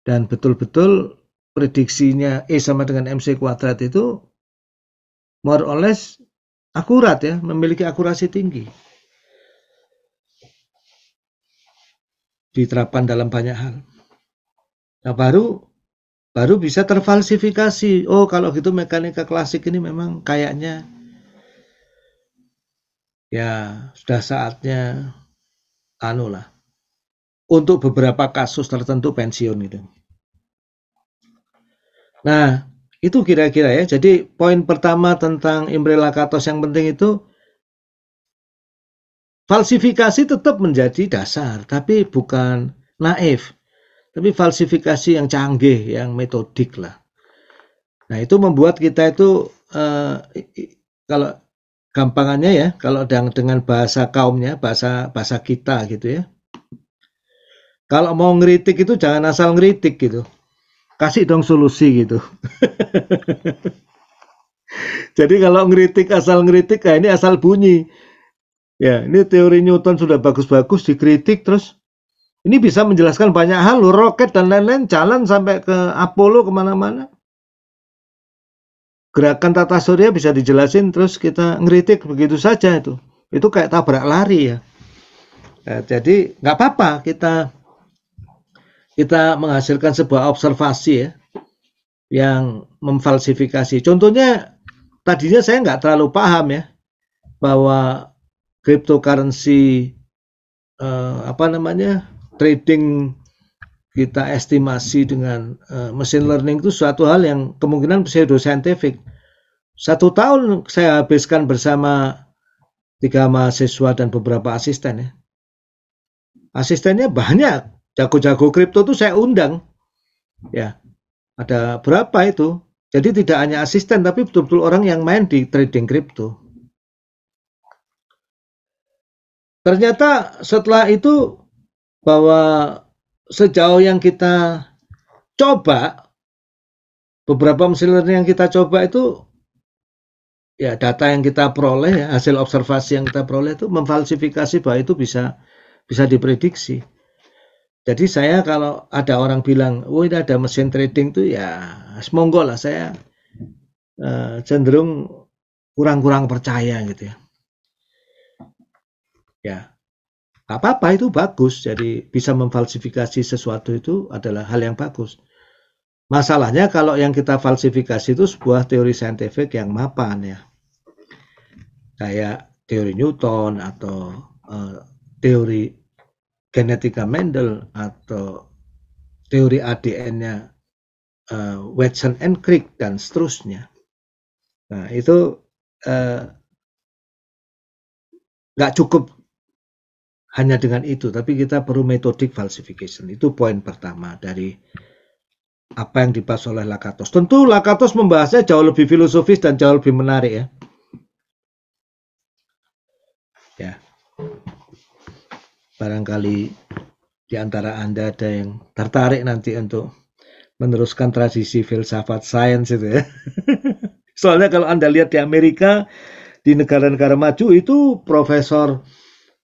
Dan betul-betul prediksinya E sama dengan MC kuadrat itu more or less akurat ya, memiliki akurasi tinggi. Diterapkan dalam banyak hal. Nah, baru bisa terfalsifikasi. Oh, kalau gitu mekanika klasik ini memang kayaknya ya sudah saatnya untuk beberapa kasus tertentu pensiun gitu. Nah, itu kira-kira ya. Jadi poin pertama tentang Imre Lakatos yang penting itu falsifikasi tetap menjadi dasar, tapi bukan naif. Tapi falsifikasi yang canggih, yang metodik lah. Nah, itu membuat kita itu kalau gampangannya ya, kalau dengan bahasa kaumnya, bahasa kita gitu ya. Kalau mau ngeritik itu jangan asal ngeritik gitu. Kasih dong solusi gitu. Jadi kalau ngeritik asal ngeritik, ini asal bunyi. Ya, ini teori Newton sudah bagus-bagus dikritik terus. Ini bisa menjelaskan banyak hal, roket dan lain-lain jalan sampai ke Apollo kemana-mana. Gerakan tata surya bisa dijelasin terus kita ngeritik begitu saja itu. Itu kayak tabrak lari ya. Nah, jadi nggak apa-apa kita menghasilkan sebuah observasi ya yang memfalsifikasi. Contohnya tadinya saya nggak terlalu paham ya bahwa cryptocurrency trading kita estimasi dengan machine learning itu suatu hal yang kemungkinan pseudoscientific. 1 tahun saya habiskan bersama 3 mahasiswa dan beberapa asisten ya. Asistennya banyak, jago-jago kripto tuh saya undang. Ya, ada berapa itu? Jadi tidak hanya asisten tapi betul-betul orang yang main di trading kripto. Ternyata setelah itu bahwa sejauh yang kita coba, beberapa mesin learning yang kita coba itu ya data yang kita peroleh ya, hasil observasi yang kita peroleh itu memfalsifikasi bahwa itu bisa diprediksi. Jadi saya kalau ada orang bilang, oh ini ada mesin trading tuh ya monggo lah, saya cenderung kurang percaya gitu ya. Ya, apa-apa itu bagus, jadi bisa memfalsifikasi sesuatu itu adalah hal yang bagus. Masalahnya kalau yang kita falsifikasi itu sebuah teori saintifik yang mapan ya. Kayak teori Newton atau teori genetika Mendel atau teori ADN-nya Watson and Crick dan seterusnya. Nah, itu nggak cukup hanya dengan itu, tapi kita perlu metodic falsification. Itu poin pertama dari apa yang dibahas oleh Lakatos. Tentu Lakatos membahasnya jauh lebih filosofis dan jauh lebih menarik ya. Ya, barangkali di antara Anda ada yang tertarik nanti untuk meneruskan tradisi filsafat sains itu ya. Soalnya kalau Anda lihat di Amerika, di negara-negara maju itu profesor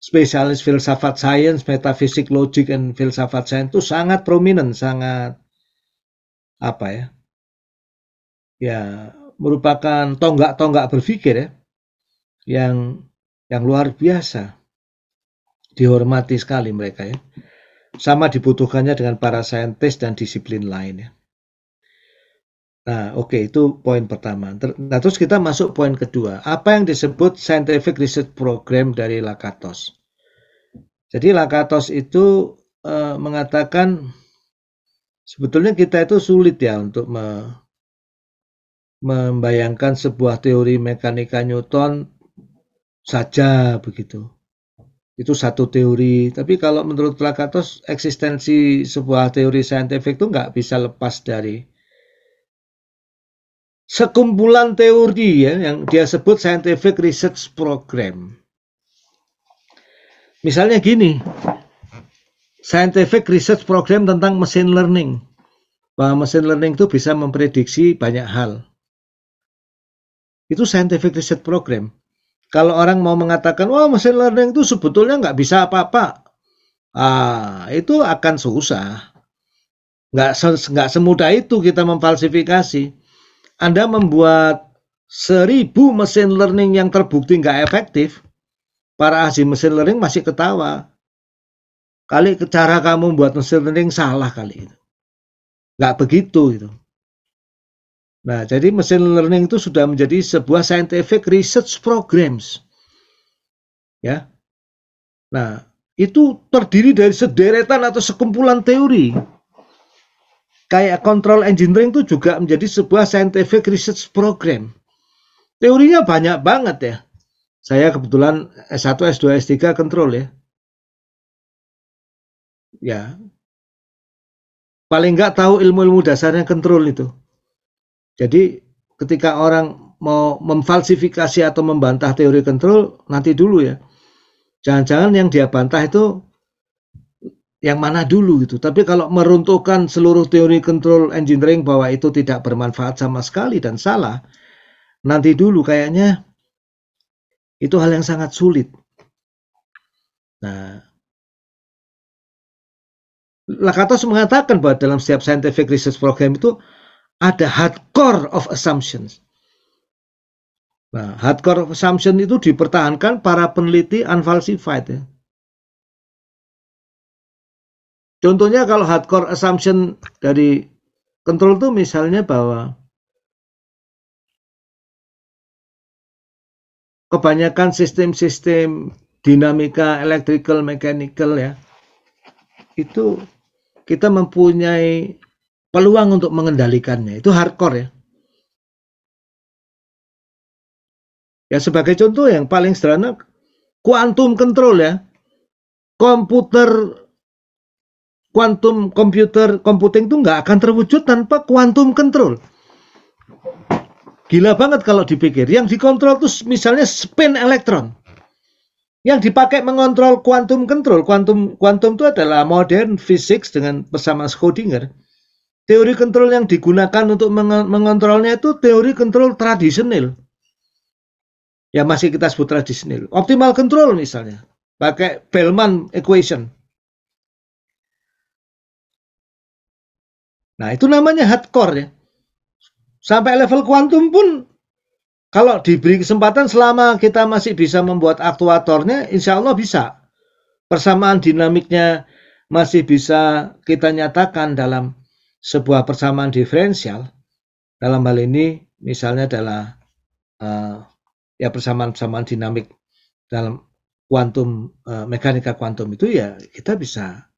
spesialis filsafat sains, metafisik, logik, dan filsafat sains itu sangat prominent, sangat ya merupakan tonggak-tonggak berpikir ya, yang luar biasa, dihormati sekali mereka ya. Sama dibutuhkannya dengan para saintis dan disiplin lain ya. Nah, oke, itu poin pertama. Nah, terus kita masuk poin kedua. Apa yang disebut Scientific Research Program dari Lakatos? Jadi Lakatos itu mengatakan sebetulnya kita itu sulit ya untuk membayangkan sebuah teori mekanika Newton saja begitu. Itu satu teori. Tapi kalau menurut Lakatos, eksistensi sebuah teori saintifik itu nggak bisa lepas dari sekumpulan teori ya, yang dia sebut Scientific Research Program. Misalnya gini, Scientific Research Program tentang machine learning. Bahwa machine learning itu bisa memprediksi banyak hal. Itu Scientific Research Program. Kalau orang mau mengatakan, wah machine learning itu sebetulnya nggak bisa apa-apa, itu akan susah. Nggak semudah itu kita memfalsifikasi. Anda membuat 1000 machine learning yang terbukti nggak efektif, para ahli machine learning masih ketawa. Kali cara kamu buat machine learning salah kali itu. Nggak begitu itu. Nah, jadi machine learning itu sudah menjadi sebuah scientific research programs. Ya. Nah, itu terdiri dari sederetan atau sekumpulan teori. Kayak control engineering itu juga menjadi sebuah scientific research program. Teorinya banyak banget ya. Saya kebetulan S1, S2, S3 control ya. Ya. Paling nggak tahu ilmu-ilmu dasarnya control itu. Jadi ketika orang mau memfalsifikasi atau membantah teori control, nanti dulu ya. Jangan-jangan yang dia bantah itu yang mana dulu gitu. Tapi kalau meruntuhkan seluruh teori control engineering bahwa itu tidak bermanfaat sama sekali dan salah, nanti dulu kayaknya itu hal yang sangat sulit. Nah, Lakatos mengatakan bahwa dalam setiap scientific research program itu ada hardcore of assumptions. Nah, hardcore of assumption itu dipertahankan para peneliti unfalsified ya. Contohnya kalau hardcore assumption dari control itu misalnya bahwa kebanyakan sistem-sistem dinamika electrical, mechanical ya, itu kita mempunyai peluang untuk mengendalikannya. Itu hardcore ya. Ya sebagai contoh yang paling sederhana, quantum control ya. Quantum computing itu nggak akan terwujud tanpa quantum control. Gila banget kalau dipikir. Yang dikontrol itu misalnya spin elektron. Yang dipakai mengontrol quantum control. Quantum itu adalah modern physics dengan bersama Schrödinger. Teori kontrol yang digunakan untuk mengontrolnya itu teori kontrol tradisional. Ya masih kita sebut tradisional. Optimal control misalnya. Pakai Bellman equation. Nah itu namanya hardcore ya. Sampai level kuantum pun kalau diberi kesempatan selama kita masih bisa membuat aktuatornya, insya Allah bisa. Persamaan dinamiknya masih bisa kita nyatakan dalam sebuah persamaan diferensial. Dalam hal ini misalnya adalah ya persamaan-persamaan dinamik dalam kuantum, mekanika kuantum itu ya kita bisa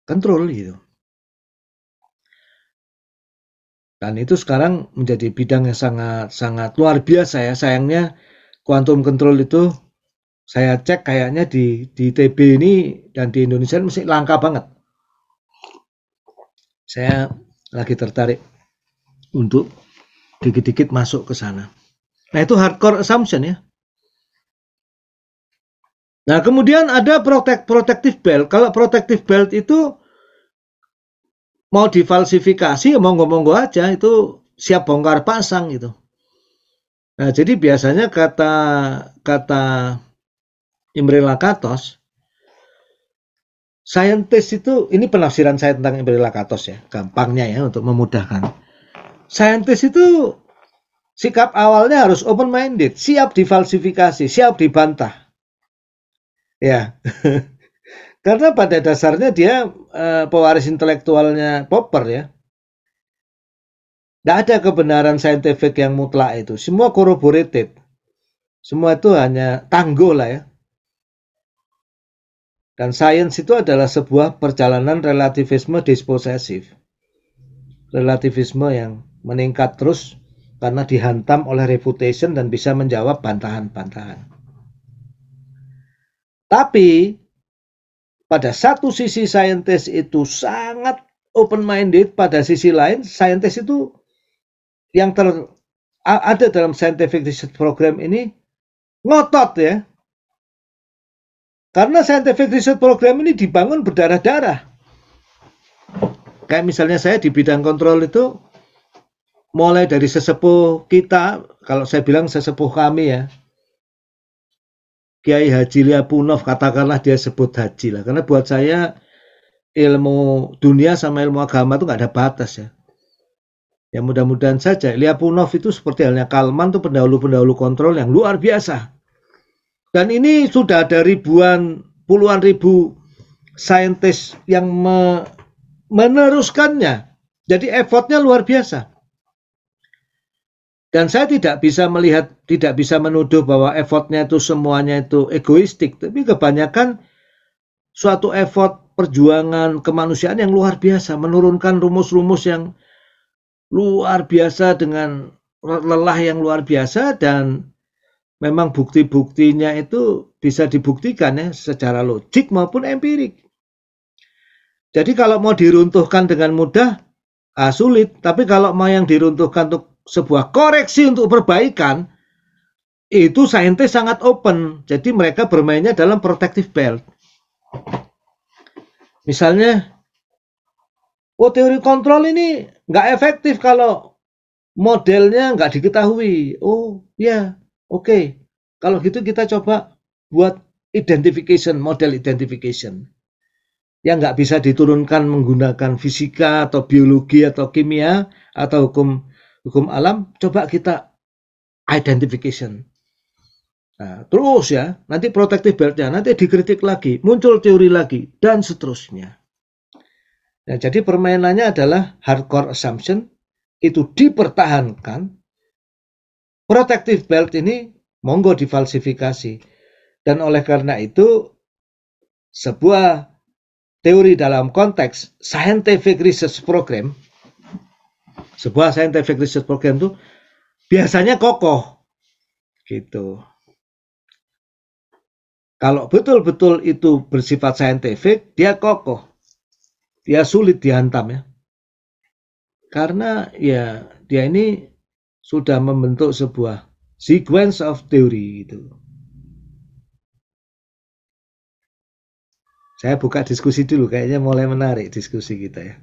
kontrol gitu. Dan itu sekarang menjadi bidang yang sangat luar biasa ya. Sayangnya quantum control itu saya cek kayaknya di TB ini dan di Indonesia masih langka banget. Saya lagi tertarik untuk dikit-dikit masuk ke sana. Nah itu hardcore assumption ya. Nah kemudian ada protective belt. Kalau protective belt itu mau difalsifikasi, monggo-monggo aja, itu siap bongkar pasang gitu. Nah, jadi biasanya kata Imre Lakatos, saintis itu, ini penafsiran saya tentang Imre Lakatos ya, gampangnya ya untuk memudahkan. Saintis itu sikap awalnya harus open minded, siap difalsifikasi, siap dibantah. Ya. Karena pada dasarnya dia pewaris intelektualnya Popper ya. Tidak ada kebenaran saintifik yang mutlak itu. Semua corroborated. Semua itu hanya tangguh lah ya. Dan sains itu adalah sebuah perjalanan relativisme disposesif. Relativisme yang meningkat terus karena dihantam oleh refutation dan bisa menjawab bantahan-bantahan. Tapi pada satu sisi saintis itu sangat open-minded, pada sisi lain saintis itu yang ada dalam scientific research program ini ngotot ya. Karena scientific research program ini dibangun berdarah-darah. Kayak misalnya saya di bidang kontrol itu, mulai dari sesepuh kita, kalau saya bilang sesepuh kami ya, Kiai Haji Lyapunov, katakanlah dia sebut Haji lah, karena buat saya ilmu dunia sama ilmu agama itu nggak ada batas ya. Ya mudah-mudahan saja. Lyapunov itu seperti halnya Kalman tuh pendahulu-pendahulu kontrol yang luar biasa. Dan ini sudah ada ribuan, puluhan ribu saintis yang meneruskannya. Jadi effortnya luar biasa. Dan saya tidak bisa melihat, tidak bisa menuduh bahwa effortnya itu semuanya itu egoistik. Tapi kebanyakan suatu effort perjuangan kemanusiaan yang luar biasa. Menurunkan rumus-rumus yang luar biasa dengan lelah yang luar biasa, dan memang bukti-buktinya itu bisa dibuktikan ya secara logik maupun empirik. Jadi kalau mau diruntuhkan dengan mudah, sulit. Tapi kalau mau yang diruntuhkan untuk sebuah koreksi untuk perbaikan, itu saintis sangat open. Jadi mereka bermainnya dalam protective belt. Misalnya, teori kontrol ini nggak efektif kalau modelnya nggak diketahui. Oh ya, oke. Kalau gitu kita coba buat identification, model identification. Yang nggak bisa diturunkan menggunakan fisika atau biologi atau kimia atau hukum alam, coba kita identification. Nah, terus ya, nanti protective beltnya, nanti dikritik lagi, muncul teori lagi, dan seterusnya. Nah, jadi permainannya adalah hardcore assumption, itu dipertahankan, protective belt ini monggo difalsifikasi. Dan oleh karena itu, sebuah teori dalam konteks scientific research program, sebuah scientific research program itu biasanya kokoh, gitu. Kalau betul-betul itu bersifat saintifik, dia kokoh, dia sulit dihantam ya, karena ya dia ini sudah membentuk sebuah sequence of theory gitu. Saya buka diskusi dulu, kayaknya mulai menarik diskusi kita ya.